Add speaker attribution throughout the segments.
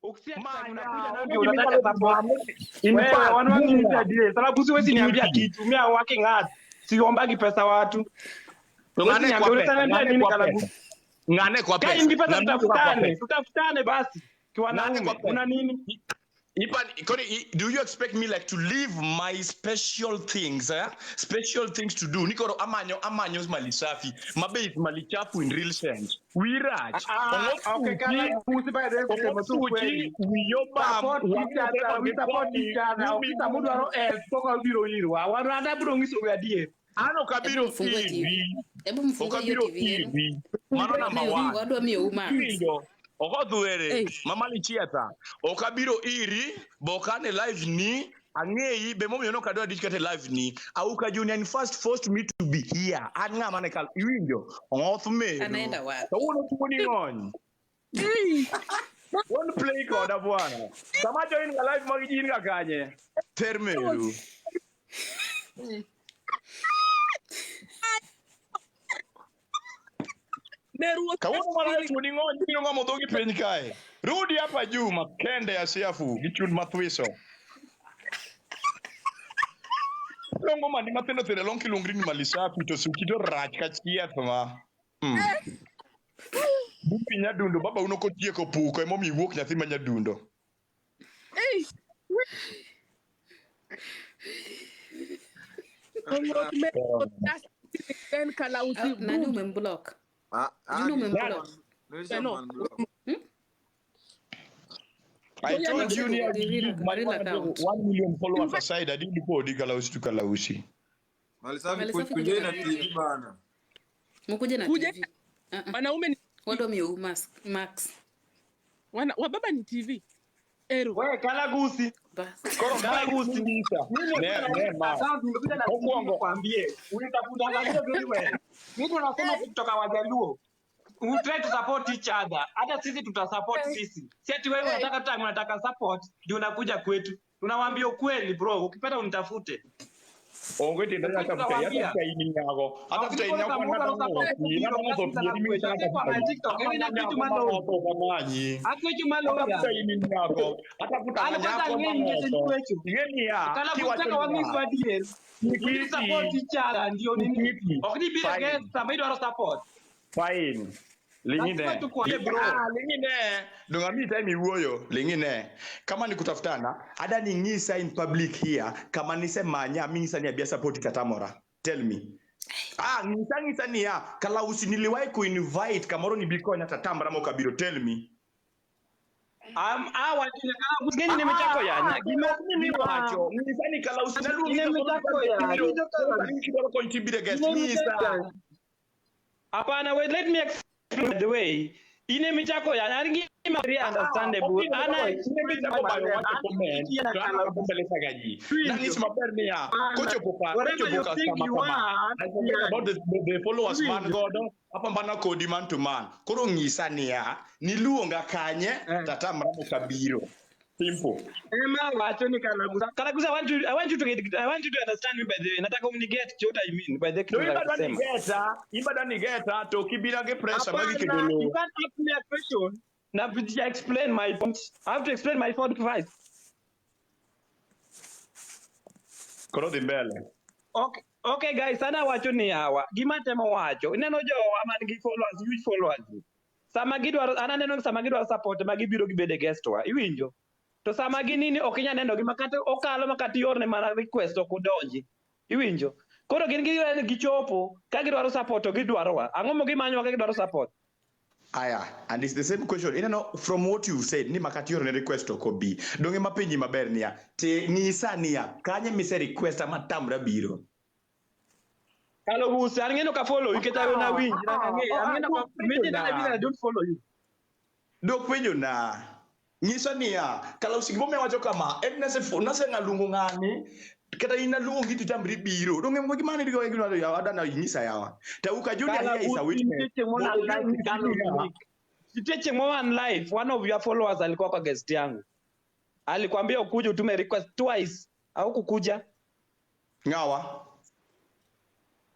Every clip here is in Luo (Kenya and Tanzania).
Speaker 1: unakuja na unataka support. Wewe wanawang'ita die. Sababu siwezi niambia kitu. Mimi working hard. Siombagi pesa watu.
Speaker 2: Ngane kwa pesa. Ngane kwa pesa.
Speaker 1: Kai pesa tutafutane basi. Kwa naume. Una nini?
Speaker 2: Do you expect me like to leave my special things, special things to do? Nikoro amanyo Malisafi. Mabe malichafu in real sense. We raj.
Speaker 1: Okay, kala kusi by the way. We support each other. Okita mudu aro toka biro hiro. Wanada bro ngiso we adie.
Speaker 2: Ano kabiro TV.
Speaker 3: Ebu mfungue hiyo TV.
Speaker 2: Mano number 1.
Speaker 3: Wadwa miuma.
Speaker 2: Okodhuere mamali chiata okabiro iri bokane live ni angei be momi no kadwa dikete live ni auka junior first me to be here anga mane kal iwinjo ongofu me
Speaker 3: anaenda wapi
Speaker 2: uno tuni ngoni one play koda bwana kama join ga live magijini kakanye termeru Kawono mara tuni ngoni bino ngamo dogi peny kae. Rudi hapa juu makende ya siafu gichud mathwiso. Longo mani matendo tere lonki lungrini Malisafi to sukito rach ka chieth ma. Bupi nyadundo baba uno kotieko puko emo mi wuok nyathi ma nyadundo.
Speaker 3: Kalausi nani umemblock?
Speaker 2: I told you I give my 1 million followers aside. I didn't go to Kalausi.
Speaker 4: Malisafi kuje na TV bana.
Speaker 3: Mkuje na TV.
Speaker 5: Wanaume
Speaker 3: wado miu Max.
Speaker 5: Wababa ni TV. Eru.
Speaker 1: Wewe Kalausi.
Speaker 3: Bas.
Speaker 1: Kalausi nita. Nimekuja na kuambie. Unitafuta ngani very well. Mimi tunasema kutoka Wajaluo. We try to support each other. Hata sisi tutasupport sisi. Si ati wewe unataka support ndio unakuja kwetu. Tunawaambia ukweli bro, ukipata unitafute.
Speaker 2: Ongete ndani hata mtaya ini yako. Hata mtaya ini yako na fine. Lingine donga mi time iwoyo lingine kama ni kutafutana ada ni ngisa in public here kama nisemanya mingisa ni abia support katamora tell me ngisa ni ya Kalausi niliwahi ku invite kamoro ni bikonya tatambara mo kabiro tell me
Speaker 1: watu Kalausi gani nimechako ya
Speaker 2: mimi wacho ngisa ni Kalausi na lungi
Speaker 1: nimechako ya
Speaker 2: kidogo contribute guest ngisa
Speaker 1: hapana wait let me explain the way ine michako ya nani very understandable ana
Speaker 2: ine michako ba comment kana kumbeleza gaji nani simaperni ya kocho poka sama about the followers man god hapa mbana kodi man to man koro ngisa ni ya niluonga kanye tata mramo kabiro simple
Speaker 1: Kalausi I want you to understand me by the way nataka umniget what I mean by the
Speaker 2: ibada ni geta to kibira ge pressure magi kidolo
Speaker 1: you can't ask me a question na I explain my point. I have to explain my point first.
Speaker 2: Koro di mbele
Speaker 1: okay guys sana wacho ni hawa gima temo wacho ineno jo ama ngi followers huge followers sama gidwaro ananeno sama gidwaro support magi biro gibede guest wa iwinjo to sama ginini okinya neno gima kata okalo makati yorne mana request okudonji iwinjo koro gin gichopo ka gidwaro support to gidwaro wa ang'o mo gimanyo ka gidwaro support
Speaker 2: aya and it's the same question from what you said ni makati yorne request okobi donge mapenji maber niya te ngisa niya kanye mise request amatamra biro
Speaker 1: Kalausi ang'eno ka follow you keta na winji ang'eno ka meje na bila don't follow you
Speaker 2: dok penjo na ngisa niya Kalausi gome wacho kama nase ngalungo ngani kata inalungo gitu tambri biro donge mo gimana digo egino ya adana ngisa yawa ta uka junior here is a witness
Speaker 1: Siteche mo one live one of your followers alikuwa kwa guest yangu alikwambia ukuje utume request twice au kukuja
Speaker 2: ngawa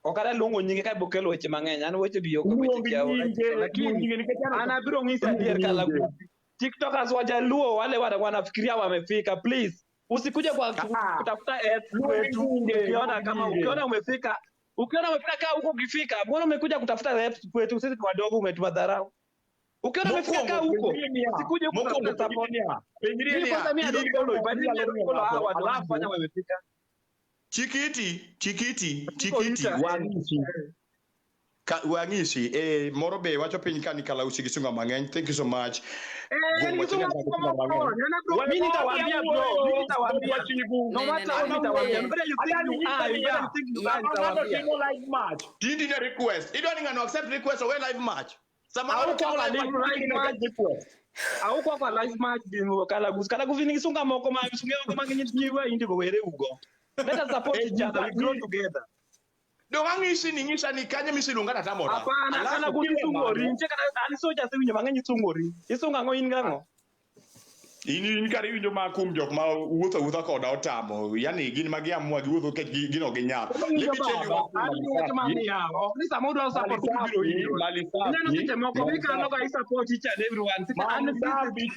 Speaker 1: okara luongo nyinge ka bokelo weche mang'eny an weche biyo ko weche kiawo lakini ana biro ng'isa dier Kalausi TikTokers wajaluo wale wanafikiria wamefika, please. Usikuje kwa kutafuta wetu. Ukiona umefika kaa huko ukifika. Mbona umekuja kutafuta wetu? Sisi ni wadogo, umetumadharau. Ukiona umefika kaa huko, usikuje huko kutafuta support. Mimi kwanza mimi don't follow, but mimi don't follow hawa watu wanafanya wamefika.
Speaker 2: Chikiti Wangisi morobe wacho piny kani Kalausi gisunga mang'eny. Thank you so much.
Speaker 1: Mimi nitawaambia bro, no matter how nitawaambia. Mbona you think you are nitawaambia
Speaker 2: live match. Didi na request. Ido ninga no accept request or live match. Sama au kwa live match.
Speaker 1: Au kwa live match bino Kalausi nigisunga moko mang'eny tiwa indi go were ugo. Let us support each other, we grow together.
Speaker 2: Dongangisi ningisa ni kanye misilunga tatamora.
Speaker 1: Hapana, kana kutisungori. Nje kana ani soja sewinyo mang'eny sungori. Isunga ngo in gango.
Speaker 2: In kari winjo makum jok ma wuotho koda otamo. Yani gin magiamwa giwuotho ke gino ginyap.
Speaker 1: Let me tell you. Ani wacho mani yawo. Ni samodo au support biro hiyo. Neno kiche moko bika no ga support each and everyone.
Speaker 2: Malisafi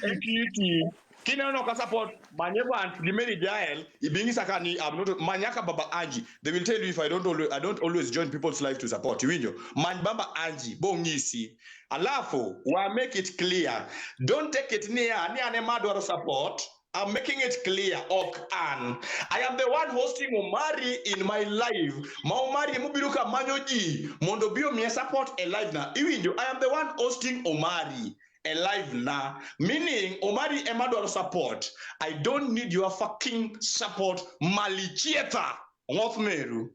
Speaker 2: Kina no ka support Manyeban Limeri Jael ibingi sakani I'm not Manyaka Baba Anji. They will tell you if I don't always join people's life to support you winjo. Man Baba Anji bongisi. Alafu wa make it clear. Don't take it near ni ane madwaro support. I'm making it clear, Okan. I am the one hosting Omari in my live. Ma Omari mubiruka manyoji. Mondo bio mi support a live na. Iwinjo, I am the one hosting Omari a live na. Meaning, Omari Emador support. I don't need your fucking support. Malichieta. Ngotmeru.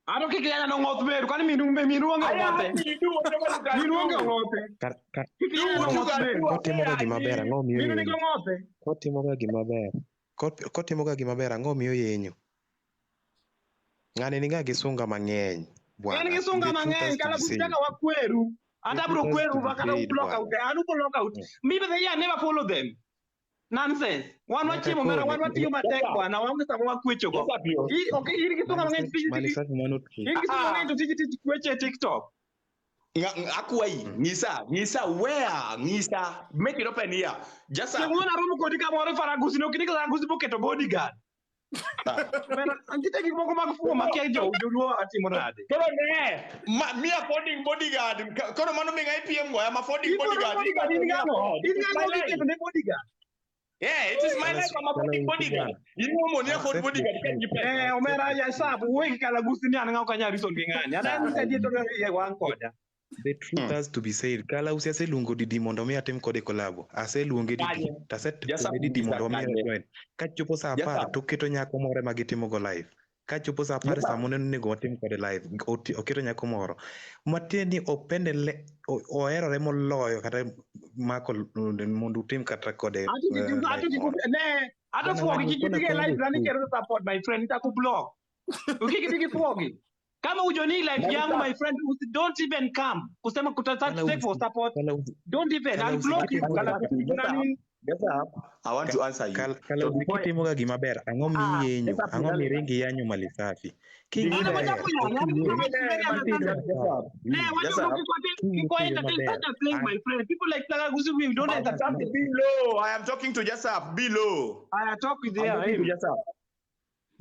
Speaker 1: I don't care no ngotmeru. Kwani minuanga ngote. Minuanga ngote.
Speaker 6: Kotimoga gimabera ngomiyo yenyu. Kotimoga gimabera ngomiyo yenyu. Ng'ani ninga gisunga mang'eny.
Speaker 1: Ng'ani gisunga mang'eny Kalausi taka wakweru. And abro kweru bakana block out. Anu block out. Maybe they never follow them. Nonsense. One chimo mara one tiyo matek bwana wangu sababu kwecho go. Okay, hili kitunga mang'eny
Speaker 6: Malisafi manut.
Speaker 1: Hili kitunga mang'eny tiji kweche TikTok.
Speaker 2: Akuai, Nisa, where? Nisa, make it open here. Just
Speaker 1: a. Seguro na rumu kodika more faragusi no kidika faragusi boketo bodyguard. Antite kiko makufu makejo ujulo ati morade.
Speaker 2: Kono ne, me affording bodyguard. Kono manu minga IPM go, I'm affording bodyguard. Yeah, it is my life. I'm affording bodyguard. You know money afford bodyguard.
Speaker 1: Omera ya sabu wewe Kalausi ni ananga ukanya reason ngani. Ana nisaidie to ye wankoda.
Speaker 6: The truth has to be said. Kalausi aseluongo Didi mondo mi atim kode kolabo. Aseluonge Didi. Taset Didi mondo mi join. Kachopo saa 10 to keto nyako moro ma gitimo go live. Kachopo saa 10 saa mono nego watim kode live. Oketo nyako moro. Matieni opendele oherore moloyo kata mako mondo utim kata kode.
Speaker 1: Ata fuogi kikitige live nani kero support my friend nitakublock. Ukikitiki fuogi. Kama ujoni life yangu my friend don't even come kusema take for support. Don't even unblock you.
Speaker 2: I want to answer you.
Speaker 6: Kalausi kitimoga gimaber ang'o mi yenyu ang'o mi ringi yanyu Malisafi.
Speaker 1: People like Kalausi we don't understand
Speaker 2: below. I am talking to Jasap below.
Speaker 1: I talk with him.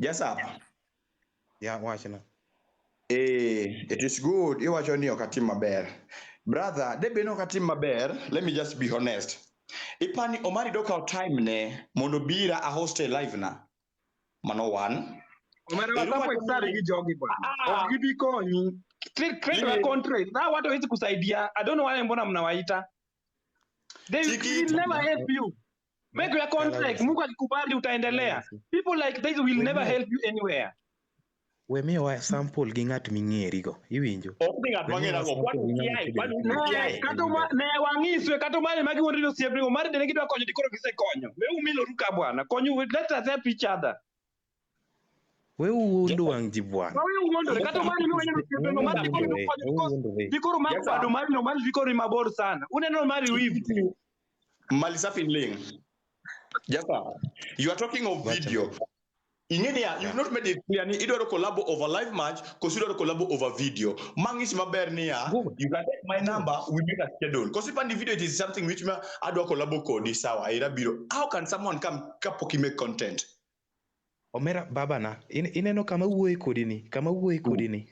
Speaker 2: Jasap.
Speaker 6: Yeah, watch now.
Speaker 2: It is good. You watch on your katima bear. Brother, they be no katima bear. Let me just be honest. Ipani Omari doka time ne monobira a hostel live na. Mano one.
Speaker 1: Omari watapo exari gijogi bwana. Ogibiko ni create a contract. Na watu wezi kusaidia. I don't know why mbona mnawaita. They will never help you. Make your contract. Mungu akikubali utaendelea. People like this will never help you anywhere.
Speaker 6: We mi wa sample gi ng'at ming'eri go iwinjo
Speaker 1: ne wangiswe kata mali magi wondido siebri Omari de gidwa konyo dikoro gisekonyo we umilo ruka bwana konyo let us help each other
Speaker 6: we uondo wang ji bwana
Speaker 1: we uondo kata mali mi wenye siebri Omari dikoro makwado mali no mali dikoro mabor sana uneno mali wivi
Speaker 2: Malisafi ling. Japa, you are talking of video. Ingenia, you've not made it clear ni idwaro collabo over live match, cause idwaro collabo over video. Mangis maber niya, you can take my number, we make a schedule. Cause if the video it is something which me adwa collabo kodi sawa, ira biro. How can someone come kapoki make content?
Speaker 6: Omera baba na, ineno kama wuoye kodi ni,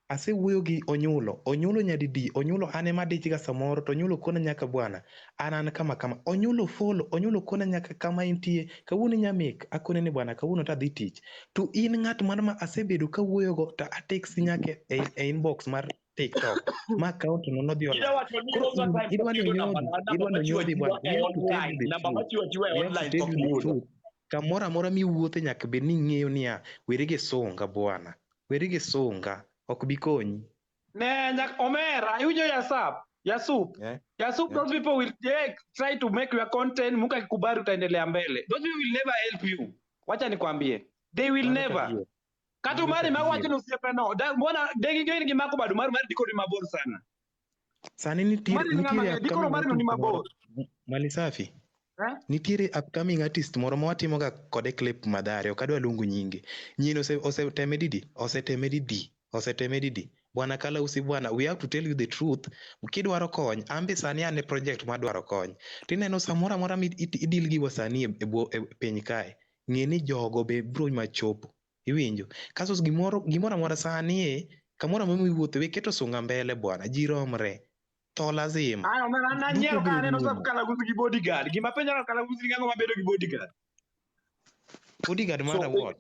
Speaker 6: ase wuoyo gi onyulo nyadidi, onyulo ane madichiga samoro, to onyulo kona nyaka bwana, an kama, onyulo follow, onyulo kona nyaka kama intie, kawuono nyamek, akone ni bwana, kawuono ta dhi tich, to in ng'at mano ma asebedo ka wuoyo go, ta atext nyake e inbox mar TikTok, ma account no nodhi online. Koro idwa ni onyodhi bwana, we have to tell you the truth. Kamora mora miwuothe nyaka bed ni ng'eyo niya, weri gi sunga bwana, weri gi sunga. Ok bi konyi.
Speaker 1: Ne nyak Omera, iwinjo Yasup. Those people will try to make your content, muka kikubali utaendelea mbele. Those people will never help you. Wacha nikwambie. They will never. Katu mari mawacha no siepe no. Mbona degi gani gimako bado mari diko ni mabor sana.
Speaker 6: Sani nitiere
Speaker 1: diko mari ni mabor.
Speaker 6: Malisafi. Nitiere upcoming artist moro ma watimo ga kode clip madhare, ok adwa luongo nyinge. Nyino oseteme didi. Bwana Kalausi bwana, we have to tell you the truth. Kidwaro kony, ambe sani ane project madwaro kony. Tineno samora mora idil gi wasani e piny kae. Ng'eni jogo be bro machopo. Iwinjo? Kaso gimoro amora sani kamoro mami wuotho we keto sunga mbele bwana, ji romre. To lazima.
Speaker 1: Ayo mera na nyiero ka aneno sab Kalausi gi bodyguard. Gima penjara Kalausi ng'ango mabedo gi bodyguard.
Speaker 6: Bodyguard matter what?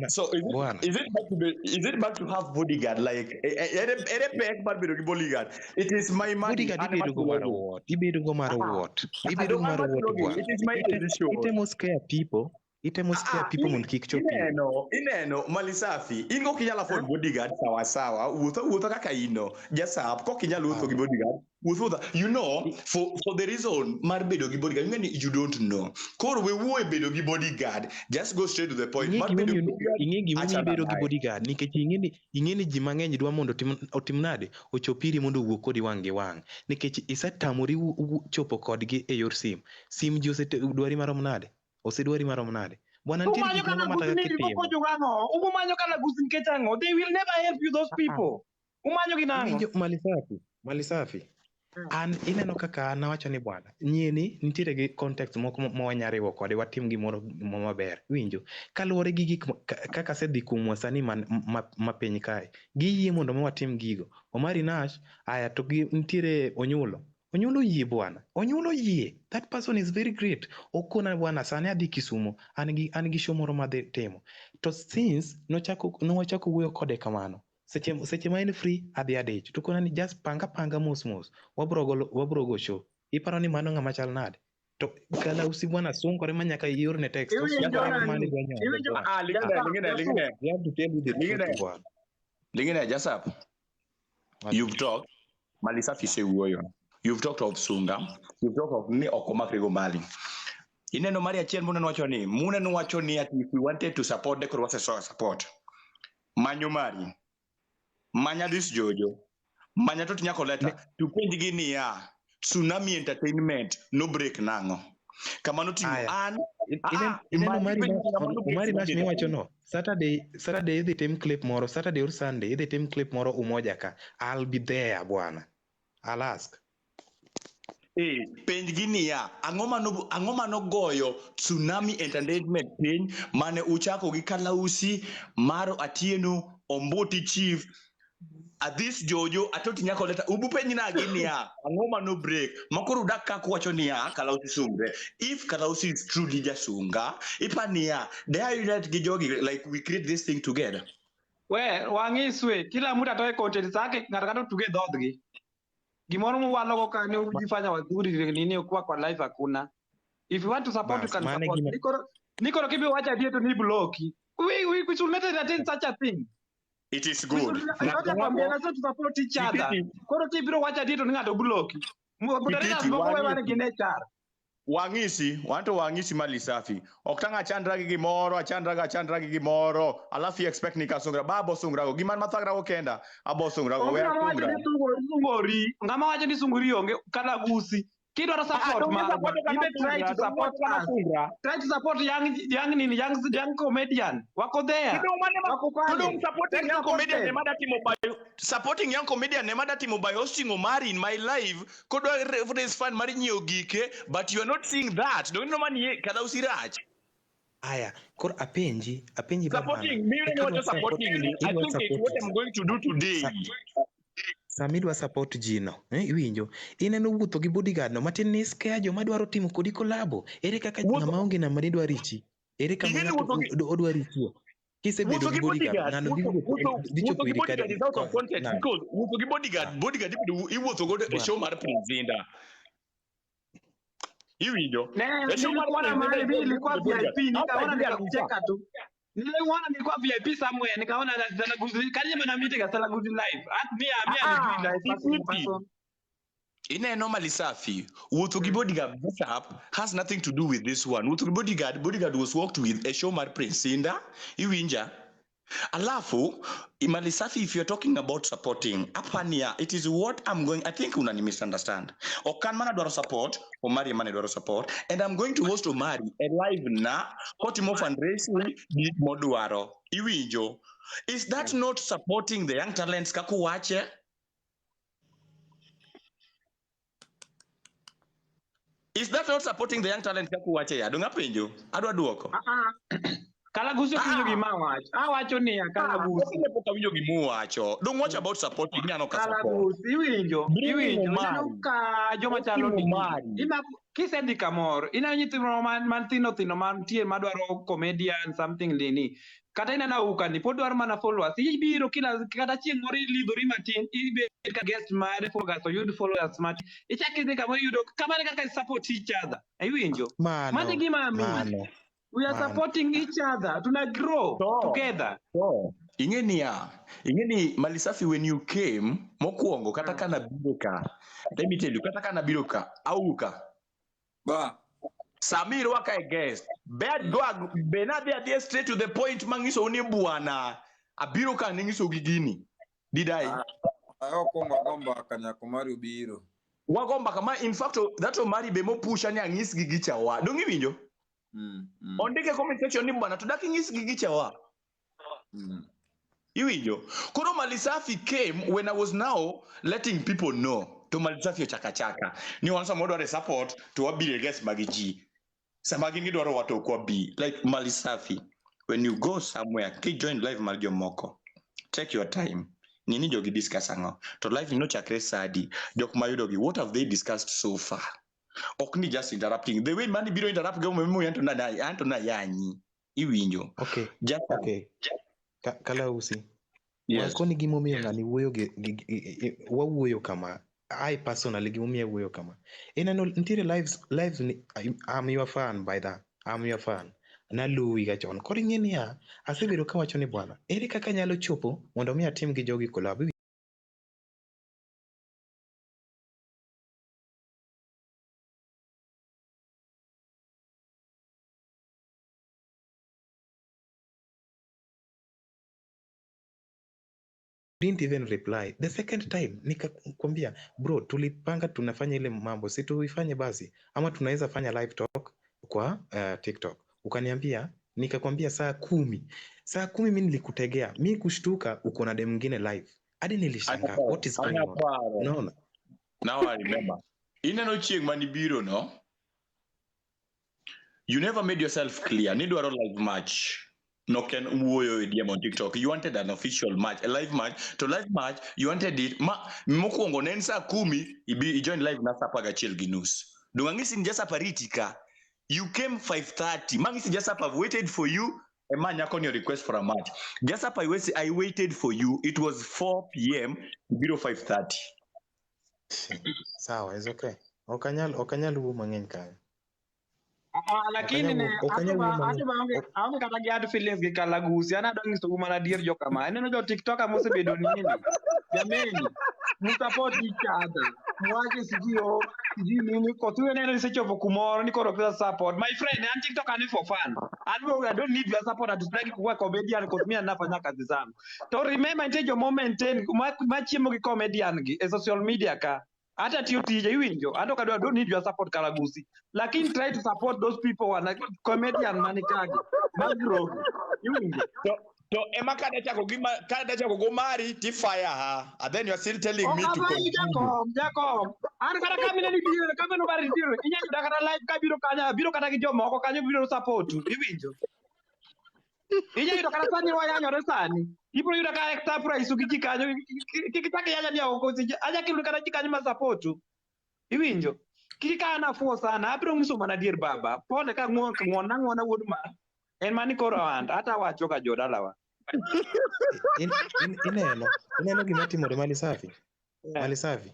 Speaker 2: So is it bad to have bodyguard? Like bodyguard. It is my money.
Speaker 6: Bodyguard ibedo go matter what. It is my decision. It must scare people. Mun kik chopi.
Speaker 2: Ineno Malisafi. Ingo kinyala for bodyguard sawa. Wuotho kaka ino. Jasap ko kinyala wuotho gi bodyguard. You know, for the reason mar bedo gi bodyguard, you don't know. Koro we wuo bedo gi bodyguard. Just go straight to the point.
Speaker 6: Mar bedo gi bodyguard nikech ing'eni ji mang'eny dwa mondo otim nade ochopiri mondo wuo kodi wang' gi wang', nikech isetamori chopo kodgi e yor sim ji osedwari marom nade bwana ntiere gik moko mataka kitimo.
Speaker 1: Umanyo Kalausi nikech ang'o? They will never help you, those people. Umanyo gi nang'o?
Speaker 6: Malisafi. An ineno kaka nawacho ni bwana, nyieni nitiere gi context moko mawanyariwo kode watim gimoro maber. Winjo? Kaluwore gi gik kaka sedhi kuom wasani ma piny kae. Giyie mondo watim gigo. Omari Nash, aya to nitiere Onyulo yie bwana. Onyulo yie. That person is very great. Okona bwana sani adhi Kisumu. An gi show moro madhi timo. To since nochako wuoyo kode kamano. Seche ma en free adhi adich. To kona ni just panga mos. Wabro go show. Iparo ni mano ng'ama chal nade. To Kalausi bwana sungore manyaka iorne text.
Speaker 2: Lingine Jasap. You've talked. Malisafi say wuoyo. You've talked of Sunga. You've talked of ni okomakrego mali. Ineno mari achiel mune nwacho ni if we wanted to support the Kurwase support. Manyo mari. Manya this Jojo. Manya to nyako leta. To penj gi niya. Tsunami Entertainment no break nango. Kamano tingo an.
Speaker 6: Omari Nash ni wacho no. Saturday idhi tim clip moro. Saturday or Sunday idhi tim clip moro umoja ka. I'll be there bwana. I'll ask.
Speaker 2: Penj gi niya, ang'o mano goyo Tsunami Entertainment piny mane uchako gi Kalausi, Maro Atieno, Omboti Chief, Adhis Jojo, Atoti nyako leta, ubu penj na gi niya, ang'o mano break, makoro udak kako wacho niya, Kalausi sungre. If Kalausi is truly jasunga, ipa niya, dare you let gi jogi, like we create this thing together.
Speaker 1: Wang'iswe, kila mtu atoe content zake, ng'ato tuge dhodgi. Gimoro mwalo go kane ujifanya wazuri nini kwa live hakuna. If you want to support, you can support. Nikoro kibi wacha dieto ni bloki. We should not entertain such a thing.
Speaker 2: It is good.
Speaker 1: Wacha kwambia na to support each other. Koro kibi wacha dieto ni ng'ato bloki. Mudarina mboko wewe wane ginechar.
Speaker 2: Wang'isi Malisafi. Oktanga achandra gi gimoro. Alafu expect ni kasungra. Babo sungra go. Giman mathagra go kenda. Abo sungra go.
Speaker 1: Ngama wacho ni sunguri onge Kalausi. Kidwaro support marwa. Ibe try to support us. Try to support young comedian. Wako there. Wako pale.
Speaker 2: Supporting young comedian nemada timo by hosting Omari in my live. Kodo raise fund mari nyiew gike, but you are not seeing that. Don't know money Kalausi Raj.
Speaker 6: Aya, kor apenji
Speaker 2: Supporting me, I think it's what I'm going to do today.
Speaker 6: Samidwa support Gino, iwinjo. Ineno wuotho gi bodyguard no matin ni scare joma dwaro timo kodi kolabo. Ere kaka ng'ama onge na mari dwa richi. Ere kama ng'ato odwa richi. Kisebedo gi bodyguard, ng'ano dhi chopo iri kare.
Speaker 2: Is out of context because wuotho gi bodyguard iwuotho go e show mar Prince Zinda. Iwinjo.
Speaker 1: Nilikuwa mali mimi nilikuwa VIP nikaona nikakucheka tu. Nilikuwa VIP somewhere nikaona kaniye na meeting asala good live. At me live.
Speaker 2: Ineno Malisafi, wuotho gi bodyguard has nothing to do with this one. Wuotho gi bodyguard was worked with a show mar Prince Zinda. Iwinja. Alafu, Malisafi, if you're talking about supporting, apania, it is what I'm going, I think unani misunderstand. Okan mana dwaro support, Omari mana dwaro support, and I'm going to host Omari a live na, kotimo fundraising, di moduaro. Iwinjo. Is that not supporting the young talents kaku wache? Is that not supporting the young talents kaku wache ya? Dunga penjo? Adwa duoko.
Speaker 1: Kalausi winjo gima wacho. Wacho niya Kalausi.
Speaker 2: Winjo gima wacho. Don't watch about supporting nyano ka support.
Speaker 1: Kalausi iwinjo. Ineno ka joma chalo ni. Kisendi kamoro, ina nyithindo man tino mantie madwaro comedian something lini. Kata ina na ukani pod dwaro mana followers. Ibiro kata chieng' moro ilidhori matin, ibet ka guest mare followers or yud followers mati. Ichaki dhi kamoro yudo kamane kaka support each other. Iwinjo. Mano gima amini. We are supporting each other. Tuna grow together.
Speaker 2: Ingeni Malisafi, when you came, mokuongo kata kana biroka. Let me tell you, kata kana biroka. Auka.
Speaker 4: Ba.
Speaker 2: Samir waka a guest. Bad dog. Benadi adhere straight to the point. Mangiso uni buana. Abiroka ningiso gigini. Did I?
Speaker 4: Wagomba kanya kumari ubiro.
Speaker 2: Wagomba kama in fact that Omari bemo push ani angis gigicha wa. Dongi winjo? Ondike comment section ni bwana tudaki ngisi gigicha wa. Iwinjo. Kono Malisafi came when I was now letting people know to Malisafi chaka. Ni wansa modo wa support to wabili guest magiji. Samagi ni dwaro watu kwa B. Like Malisafi, when you go somewhere, keep join live Mario Moko. Take your time. Nini jogi discuss ango. To live no chakre sadi. Jok mayudogi. What have they discussed so far? Okni just interrupting. The way mani biro interrupt go memu yanto na yanyi. Iwinjo.
Speaker 6: Okay.
Speaker 2: Just
Speaker 6: okay. Kalausi.
Speaker 2: Yes.
Speaker 6: Wakoni gimomiyo ngani wuoyo kama. I personally gimomiyo wuoyo kama. Inano ntire lives ni I'm your fan by that. I'm your fan. Na luwi ga chon. Kori ngeni ya asebedo ka wacho ni bwana. Ere kaka nyalo chopo mondo mi atim gi jogi collab. Didn't even reply. The second time nikakwambia bro, tulipanga tunafanya ile mambo, si tuifanye basi ama tunaweza fanya live talk kwa TikTok. Ukaniambia, nikakwambia saa 10 mimi nilikutegea, mimi kushtuka uko na dem mwingine live. Hadi nilishangaa what is going on. No.
Speaker 2: Now I remember. Ineno chieng mani biro no. You never made yourself clear. Nidwaro live match. No can wuoyo DM on TikTok. You wanted an official match, a live match. To live match, you wanted it. Mokuongo nen saa 10 i join live na sapaga chiel ginus. Dungangisi njasa paritika. You came 5:30. Mangisi just up, I've waited for you. A man yakon your request for a match. Just up, I waited for you. It was 4 p.m. Biro 5:30.
Speaker 6: Sawa, it's okay. Okanyal wuo mang'eny kayo.
Speaker 1: Lakini ne ame kata gad feelings gi Kalausi ana dongi so mana dir jo kama eneno jo TikTok amose bedo nini jameni mu support each other mwaje sijio nini ko tu eneno sechopo kumoro ni koro pesa support my friend and TikTok ani for fun I don't need your support to like kuwa comedian cause me anafanya kazi zangu to remember ntejo moment machiemo gi comedian gi e social media ka Hata tiyo tije iwinjo. Ando kadwa don't need your support Kalausi. Lakini try to support those people wana comedian manikage. Magro. Iwinjo.
Speaker 2: To ema kada chako go mari ti fire ha. And then you are still telling me to continue.
Speaker 1: Jacob. An kata kamine ni biro, kamino bari biro. Inya yuda kata live ka biro kata gi jomoko kanyo biro support. Iwinjo. Inya yuda kata sani wayanyore sani. Ibro yuda ka extra price ugi kanyo. Kikitaka yanya ni ako sije. Aja kilu kata kanyo ma support. Iwinjo. Kika na fo sana. Abiro ngiso mana dier baba. Pole ka ngona wuod ma. En mani koro anda. Hata wacho ka jodalawa.
Speaker 6: Ineno gima timore Malisafi. Malisafi.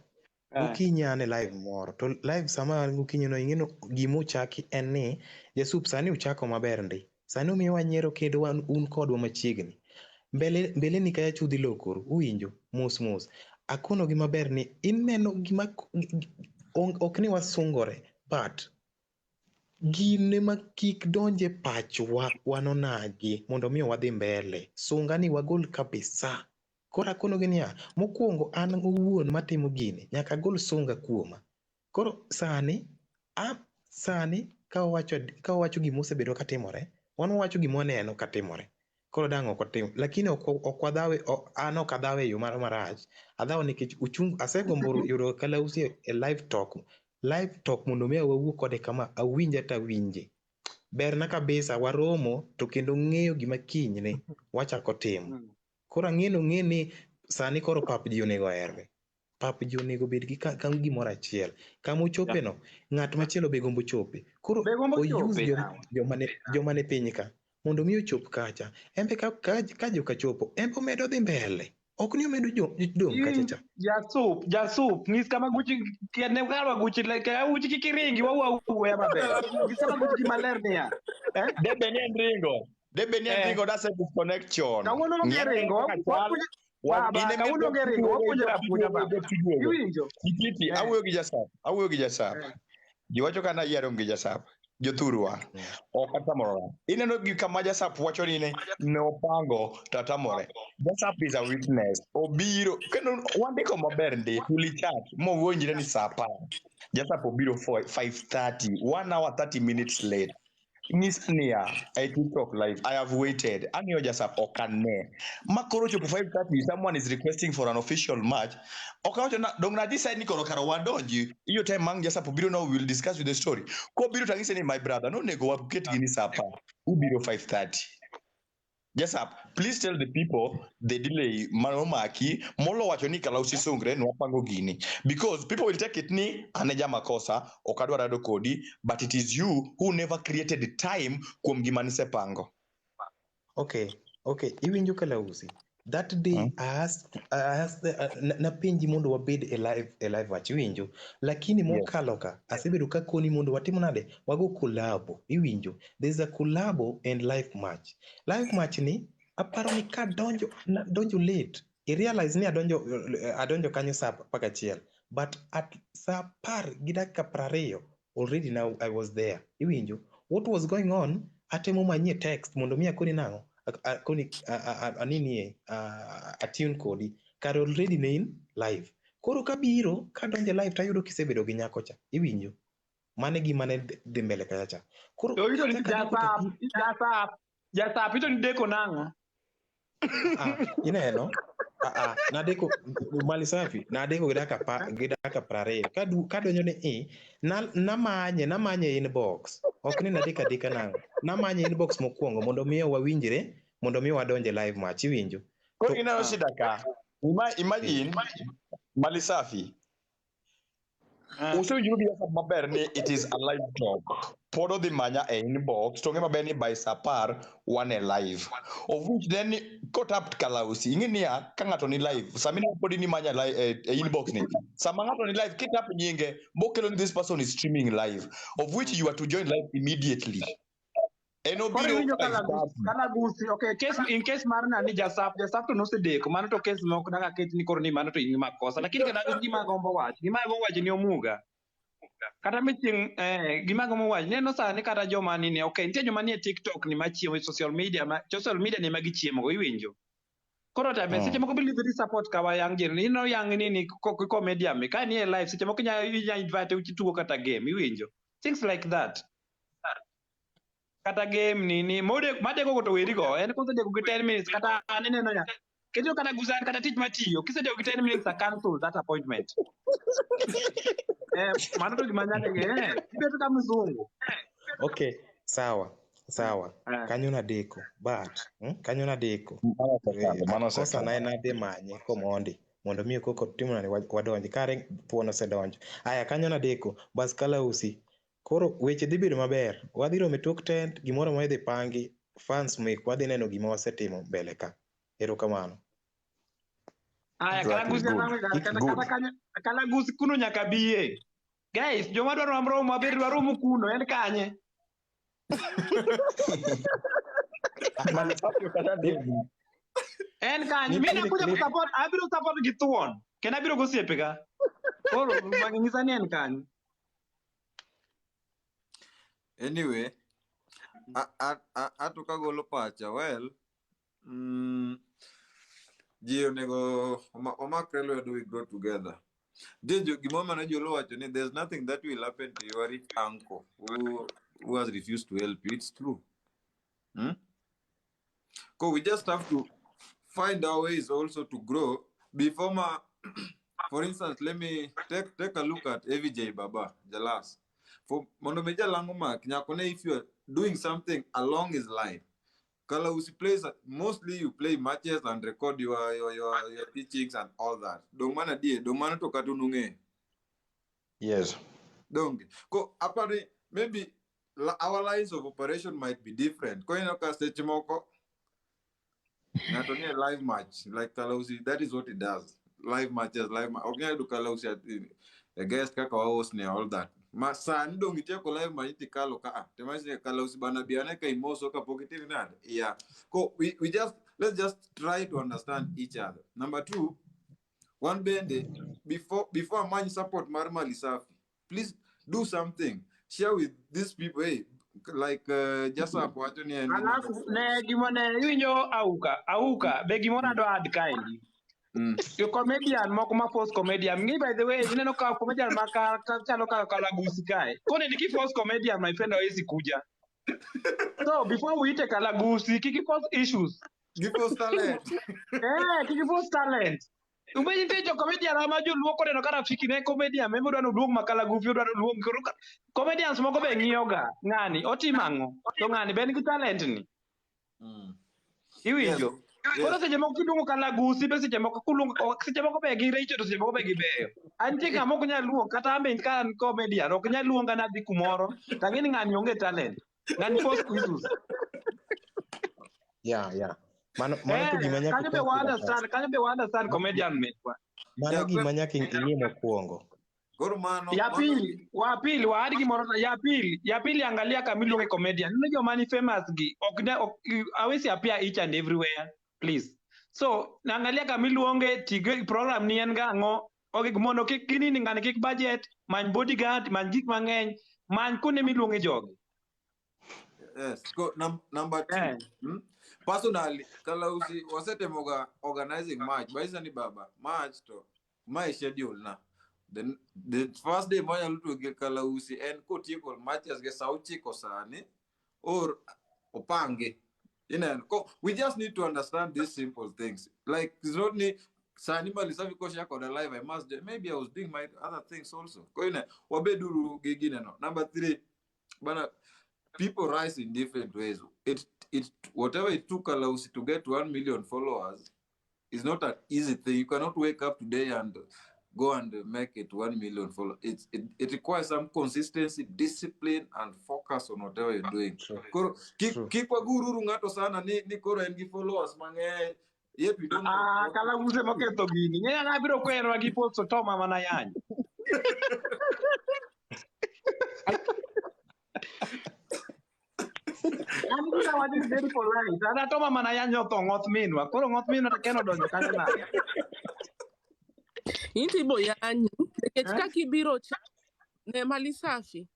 Speaker 6: Gokinyi ane live moro. To live sama gokinyi no ing'eno gima ochaki en ni Jasup sani uchako maber ndi. Sani umiyo wanyiero kendo un kodwa machiegni. Mbele ni kaya chudhi lokoro. Uwinjo. Mos. Akono gima ber ni ineno gima ok ni wasungore. But gine ma kik donje pachwa wanonagi mondo miyo wadhi mbele. Sunga ni wagol kabisa. Koro akono gini ya, mokwongo an owuon matimo gini, nyaka gol sunga kuoma. Koro sani ka wawacho gima osebedo katimore, wan wacho gima waneno katimore. Koro dang' ok otim, lakini ok wadhawe, an ok adhawe e yo marach. Adhawe nikech asegombo yudo Kalausi e live talk mondo mi wawuo kode kama awinja ta winje. Berna kabisa waromo to kendo ng'eyo gima kinyne wachako timo. Koro ng'e ni sani koro pap ji onego herre. Pap ji onego bed gi gimoro achiel. Kama ochope no, ng'at machielo be gombo chope. Koro oyuse joma ne piny ka mondo mi ochop kacha. Embe ka joka chopo, embe omedo dhi mbele. Ok ni omedo dong kacha cha.
Speaker 1: Jasup, ngis kama guchi kene galwa guchi leke uchi kikiringi ya maber. Ngis kama guchi maler niya.
Speaker 2: Debe ni ringo that's a disconnection.
Speaker 1: Kawuono nge ringo. Kawuono nge ringo. Wapuonjra baba. Iwinjo.
Speaker 2: Kiti, awuoyo gi Jasap. Giwacho kana yiero gi Jasap. Jothurwa. Okatamore. Ineno gi kama Jasap wacho ni ne opango tatamore. Jasap is a witness. Obiro. Kendo wandiko maber ndi. Tulichat. Mowuonjire ni saa 10. Jasap obiro 5:30. 1 hour 30 minutes late. Miss Nia, I TikTok live. I have waited. Anio Jasap okane. Makoro chopo 5:30. Someone is requesting for an official match. Okawacho na dong na decide ni koro karo wadonji. Iyo time mang Jasap obiro now we will discuss with the story. Ko biro tangise ni my brother. No nego waket gini sapa. Ubiro 5:30. Jasap, please tell the people the delay manomaki molo wacho ni Kalausi sungre no wapango gini because people will take it ni aneja makosa okadwa rado kodi but it is you who never created the time kuom gima nise pango.
Speaker 6: Okay. Iwinjo Kalausi. That day I asked na penji mondo wabed a live watch iwinjo lakini mokalo ka asebedo ka koni mondo watimo nade wago collabo iwinjo there's a collabo and live match ni aparo ni ka donjo late I realize ni adonjo kanyo saa 11 but at saa 10:20 already now I was there iwinjo what was going on atemo manyie text mondo mi akoni nango akoni anini attune kodi kar already main live koro kabiro kadonje live tayudo kisebedo gi nyako cha iwinjo mane gima ne dhi mbele kacha koro
Speaker 1: ito ni Jasap ito ni deko nango
Speaker 6: ineno nadeko Malisafi nadeko gidaka 20 kadonjo ni namanye inbox ok ni nadika nango namanye inbox mokwongo mondo miyo wawinjre mondo miyo wadonje live match iwinjo
Speaker 2: Ko ineno shida ka imagine Malisafi usewinjuru gi Jasap maber ni it is a live talk podo dhi manya e inbox to ng'e maber ni by saa 10 wan e live of which then kotap Kalausi ing'e niya ka ng'ato ni live samina podi ni manya e inbox ni sama ng'ato ni live kitap nyinge bokelo ni this person is streaming live of which you are to join live immediately.
Speaker 1: Kalausi, okay, in case marna ni Jasap to nosedeko mano to case moko daga ket ni koro ni mano to in makosa lakini kana gima gombo wach ni omuga kata miting gima gombo wach neno sani kata joma ni okay nitie joma ni e TikTok ni machiemo social media ni magichiemo go iwinjo Koro time seche moko believe ni support kawa yang jin ino yang nini comedy me ka ni live seche moko nya invite uchitugo kata game iwinjo things like that kata game nini made go to weri go en konse dego 10 minutes kata anene no nya kejo kata guzan kata tich matiyo kisedego 10 minutes a cancel that appointment mano to gimanya ke ibeto kama mzungu
Speaker 6: Okay, sawa kanyo nadeko but kanyo nadeko kosa na en ade manye komondi mondo mi koko timo ni wadonji kare puono sedonjo aya kanyo nadeko bas Kalausi koro weche dhi bedo maber wadhi romo tok tent gimoro ma idhi pangi fans mek wadhi neno gima wasetimo mbele ka erokamano
Speaker 1: aya Kalausi kuno nyaka biye guys joma dwaro amro maber dwaro mu kuno en kanye en kanye mina kuja support abiro support gi thuon kena biro gosiepe ga koro magingisa ni en kanye
Speaker 4: Anyway, atoka golo pacha, well, ji onego omakre lwedo we grow together. Gimoma na jolo wacho ni there's nothing that will happen to your rich uncle who has refused to help you. It's true. Because we just have to find our ways also to grow. Before for instance, let me take a look at AVJ Baba, Jalas. For Monomeja Langoma, if you're doing something along his line, Kalausi plays, mostly you play matches and record your teachings and all that. Don't mana to katununge.
Speaker 7: Yes.
Speaker 4: Don't go apparently maybe our lines of operation might be different. Not only a live match like Kalausi, that is what it does. Live matches, okay, do Kalausi a guest host all that. Masan dong itu ko live match tikalo ka. Temasi Kalausi bana biana ka imoso ka positive nad. Yeah. Let's just try to understand each other. Number 2, one bende before man support Malisafi, please do something. Share with these people, hey, like just what and
Speaker 1: alafu ne gimone winyo auka be gimona do ad kaindi yo comedian moko ma post comedian ngi by the way ineno ka comedian maka chalo ka Kalausi kai kone niki post comedian my friend hawezi kuja so before we take Kalausi kiki post issues
Speaker 4: give us talent.
Speaker 1: kiki post talent umbe tejo comedian ama jo luoko neno kana fiki ne comedian memo dwano duog makala gufi dwano luog comedians moko be ng'iyoga ng'ani otimango to ng'ani ben gi talent ni iwinjo koro seche moko kiluongo Kalausi be seche moko seche moko be gi richo to seche moko be gi beyo antie ng'ama ok nyal luongo kata ambe ka an comedian ok nyal luonga nadhi kumoro tang'eni ng'ani onge talent ng'ani post issues
Speaker 6: mano to gima nyaka
Speaker 1: kanyo be understand comedian mekwa
Speaker 6: mano gima nyaka ing'e mokwongo
Speaker 1: ya pili waadi gimoro ya pili angalia kama iluonge comedian nino joma ni famous gi awesi appear each and everywhere please so naangalia kama iluonge tigo program ni en ga ang'o mondo kik ginini ng'ani kik budget many bodyguard many gik mang'eny many kuonde miluonge jogi.
Speaker 4: Yes, go number 2. Personally, Kalausi wasetemoga organizing match. Baisani baba match to my schedule na. Then the first day moja lutu get Kalausi and kotiko matches get sauchi kosani or opange. You know, we just need to understand these simple things. Like it's not ni Sani Malisafi kosha on the live. I must maybe I was doing my other things also. Ko ina wabeduru gigine no. Number 3, bana. People rise in different ways. It whatever it took Kalausi to get 1 million followers is not an easy thing. You cannot wake up today and go and make it 1 million followers. It requires some consistency, discipline, and focus on whatever you're doing. Keep a guru ngato sana ni koro engi followers mange. Yet we don't know.
Speaker 1: Kalausi moketo gini. Ng'e na biro kwero gi post to mama na yanyi. I'm very polite. Ana toma mana yanyo to ng'oth minwa. Koro ng'oth minwa to keno donjo kanyo na.
Speaker 5: Inti bo yanyi. Nikech kakibiro ne Malisafi.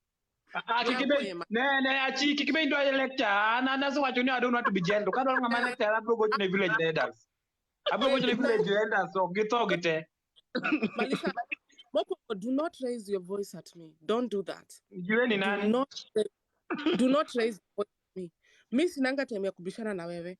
Speaker 1: Kikibe ndo lecture. Ana naso wacho ni I don't want to be jailed. Kadwa ng'ama lecture abro go to village leaders. Abu go to village elders so gito gite.
Speaker 5: Malisa, Moko, do not raise your voice at me. Don't do that.
Speaker 1: Jue ni nani?
Speaker 5: Do not raise your voice at me. Mi sinanga time ya kubishana na wewe.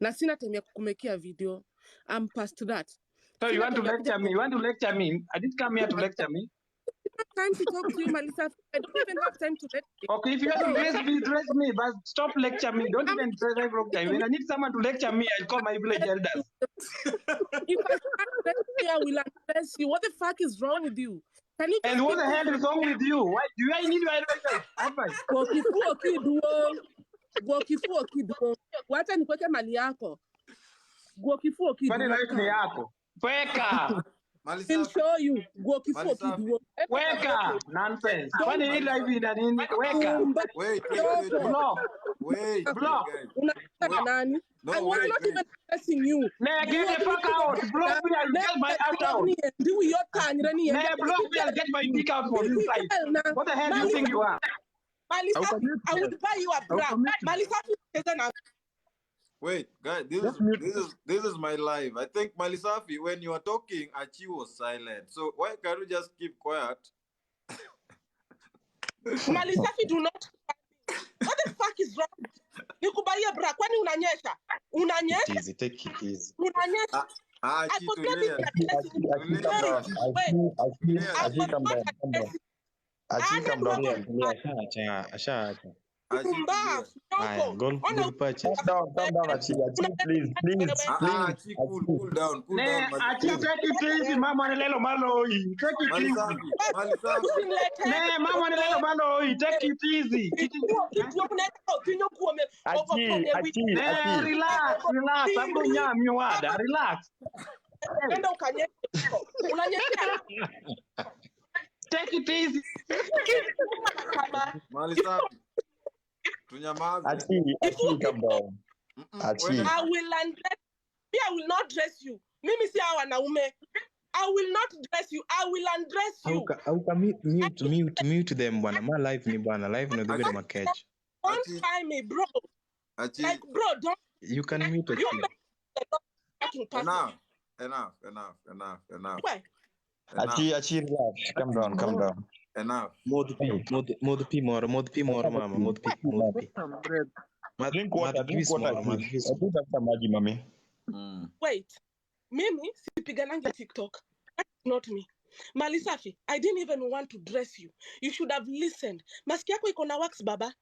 Speaker 5: Na sina time ya kukumekia video. I'm past that.
Speaker 1: So you want to lecture me? You want to lecture me? I didn't come here to lecture me.
Speaker 5: I don't have time to talk to you, Malisa. I don't even have time to lecture you.
Speaker 1: Okay, if you want to dress me, but stop lecture me. Don't even dress me wrong time. When I need someone to lecture me, I'll call my village elders.
Speaker 5: If I can't address you, I will address you. What the fuck is wrong with you? Can you
Speaker 1: And what the hell is wrong with you? Why do I need your advice?
Speaker 5: Gokifu kiduo. Wacha nikweke mali yako. Gokifu kiduo.
Speaker 1: Kwani life ni yako? Weka.
Speaker 5: I'll show you. Gokifu kiduo.
Speaker 1: Weka. Nonsense. Kwani hii life ina nini? Weka.
Speaker 4: Wait.
Speaker 1: Block.
Speaker 5: Nani? I was not even addressing you.
Speaker 1: Nah, get the fuck out. Block me, I'll get my ass out.
Speaker 5: Do your time.
Speaker 1: Nah, block me, I'll get my dick out for you side. What the hell do you think you are?
Speaker 5: Malisa, I will buy you a bra. Malisa,
Speaker 4: wait, guys, this is my live. I think Malisafi, when you are talking, Achi was silent. So why can't you just keep quiet?
Speaker 5: Malisafi, do not. What the fuck is wrong? Nikubaia bra, kwani unanyesha? Unanyesha?
Speaker 6: Take it easy.
Speaker 5: Unanyesha?
Speaker 4: Achi,
Speaker 6: come down here. Asha. Go purchase.
Speaker 7: Calm down, Achi, please.
Speaker 4: Achi, cool down.
Speaker 1: Achi, take it easy, mama nelelo maloi. Take it easy. Mama nelelo maloi. Take it easy.
Speaker 7: Achi.
Speaker 1: Relax. Abu nyami wada. Relax. Take it easy.
Speaker 4: Malisafi.
Speaker 7: Achi, come down. Achi.
Speaker 5: I will undress you. I will not dress you. Mimi si hawa wanaume. I will not dress you. I will undress you.
Speaker 6: How can mute them bwana. My life ni bwana. Life no the my catch.
Speaker 5: Don't try me, bro.
Speaker 4: Achi.
Speaker 5: Like, bro, don't.
Speaker 6: You can mute it.
Speaker 4: Enough.
Speaker 5: Why?
Speaker 7: Achi, relax. Calm down.
Speaker 4: Enough.
Speaker 6: More mama.
Speaker 7: Drink water. I do have some maji, mommy.
Speaker 5: Wait. Mimi sipigananga TikTok. That's not me. Malisafi, I didn't even want to dress you. You should have listened. Maski yako iko na wax, baba.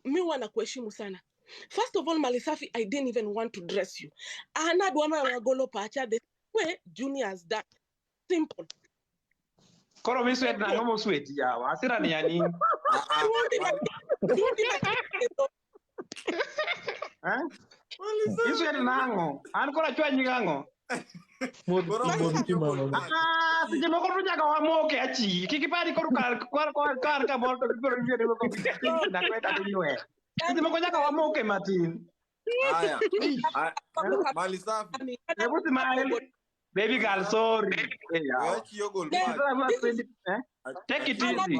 Speaker 5: Mi wana kuheshimu sana. First of all, Malisafi, I didn't even want to dress you. Ana duama wagolo pacha the way juniors that. Simple.
Speaker 1: Koro mi sweat na ngomo sweat yawa. Asira ni yani. You sweat nango. An kora chwa nyigango. Sije moko ruja ka wamoke achi. Kikipadi koru kar ka borto kiporo njere moko bitaki na kweta kunywe. Sije moko nyaka wamoke Martin.
Speaker 4: Aya. Malisafi.
Speaker 1: Hebu smile. Baby girl, sorry. Take it easy.